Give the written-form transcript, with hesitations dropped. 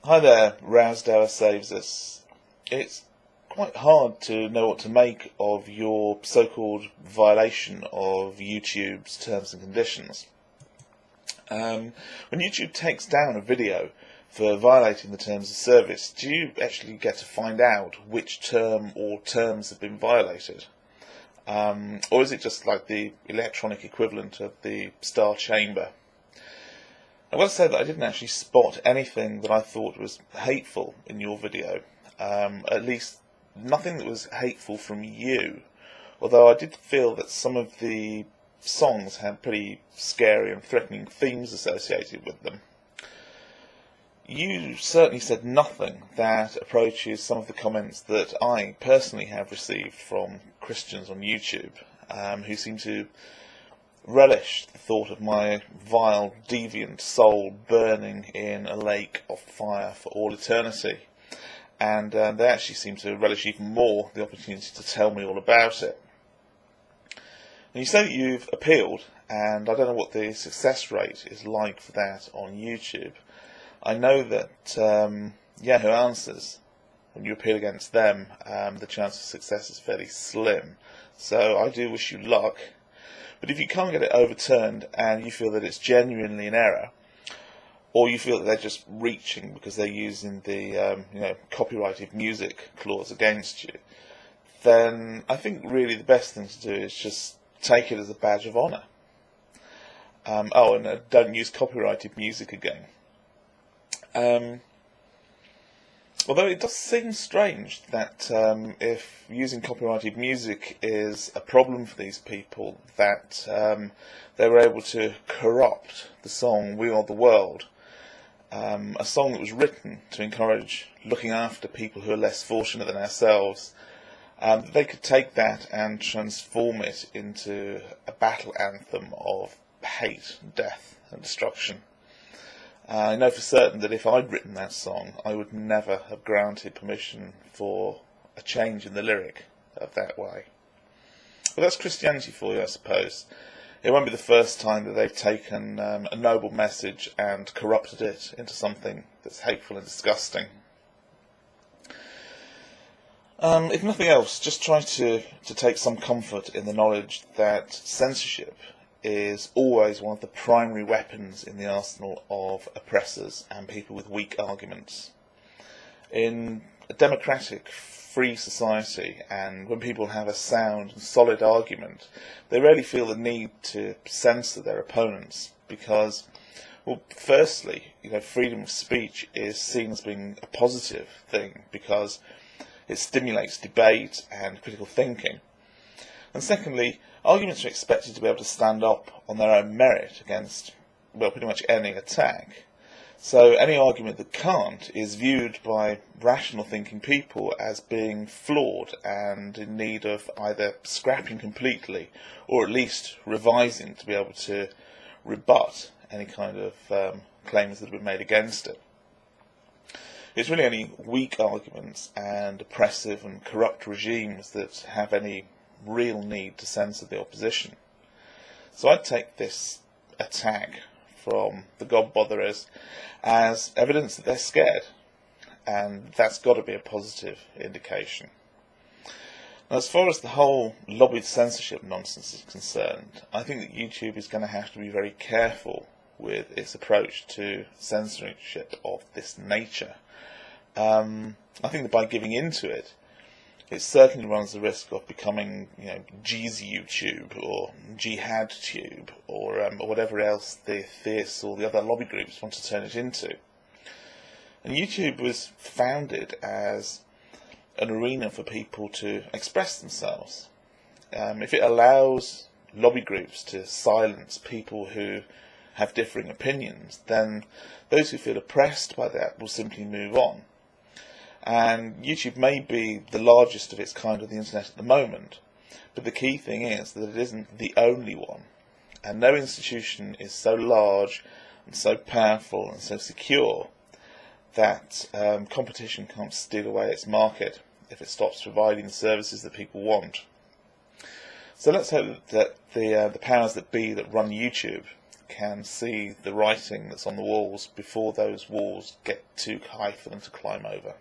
Hi there, Rousdower Saves Us. It's quite hard to know what to make of your so-called violation of YouTube's terms and conditions. When YouTube takes down a video for violating the terms of service, do you actually get to find out which term or terms have been violated? Or is it just like the electronic equivalent of the Star Chamber? I want to say that I didn't actually spot anything that I thought was hateful in your video, at least nothing that was hateful from you, although I did feel that some of the songs had pretty scary and threatening themes associated with them. You certainly said nothing that approaches some of the comments that I personally have received from Christians on YouTube, who seem to relish the thought of my vile, deviant soul burning in a lake of fire for all eternity. And they actually seem to relish even more the opportunity to tell me all about it. And you say that you've appealed, and I don't know what the success rate is like for that on YouTube. I know that Yahoo Answers, when you appeal against them, the chance of success is fairly slim. So I do wish you luck. But if you can't get it overturned and you feel that it's genuinely an error, or you feel that they're just reaching because they're using the copyrighted music clause against you, then I think really the best thing to do is just take it as a badge of honour. Don't use copyrighted music again. Although it does seem strange that if using copyrighted music is a problem for these people, that they were able to corrupt the song We Are the World, a song that was written to encourage looking after people who are less fortunate than ourselves. They could take that and transform it into a battle anthem of hate, death and destruction. I know for certain that if I'd written that song, I would never have granted permission for a change in the lyric of that way. Well, that's Christianity for you, I suppose. It won't be the first time that they've taken a noble message and corrupted it into something that's hateful and disgusting. If nothing else, just try to take some comfort in the knowledge that censorship is always one of the primary weapons in the arsenal of oppressors and people with weak arguments. In a democratic, free society, and when people have a sound and solid argument, they rarely feel the need to censor their opponents because, well, firstly, freedom of speech is seen as being a positive thing because it stimulates debate and critical thinking. And secondly, arguments are expected to be able to stand up on their own merit against, well, pretty much any attack. So any argument that can't is viewed by rational thinking people as being flawed and in need of either scrapping completely or at least revising to be able to rebut any kind of claims that have been made against it. It's really only weak arguments and oppressive and corrupt regimes that have any real need to censor the opposition. So I'd take this attack from the God-botherers as evidence that they're scared, and that's got to be a positive indication. Now, as far as the whole lobbied censorship nonsense is concerned, I think that YouTube is going to have to be very careful with its approach to censorship of this nature. I think that by giving into it, it certainly runs the risk of becoming, Jeezy YouTube or Jihad Tube or whatever else the theists or the other lobby groups want to turn it into. And YouTube was founded as an arena for people to express themselves. If it allows lobby groups to silence people who have differing opinions, then those who feel oppressed by that will simply move on. And YouTube may be the largest of its kind on the internet at the moment, but the key thing is that it isn't the only one. And no institution is so large and so powerful and so secure that competition can't steal away its market if it stops providing the services that people want. So let's hope that the powers that be that run YouTube can see the writing that's on the walls before those walls get too high for them to climb over.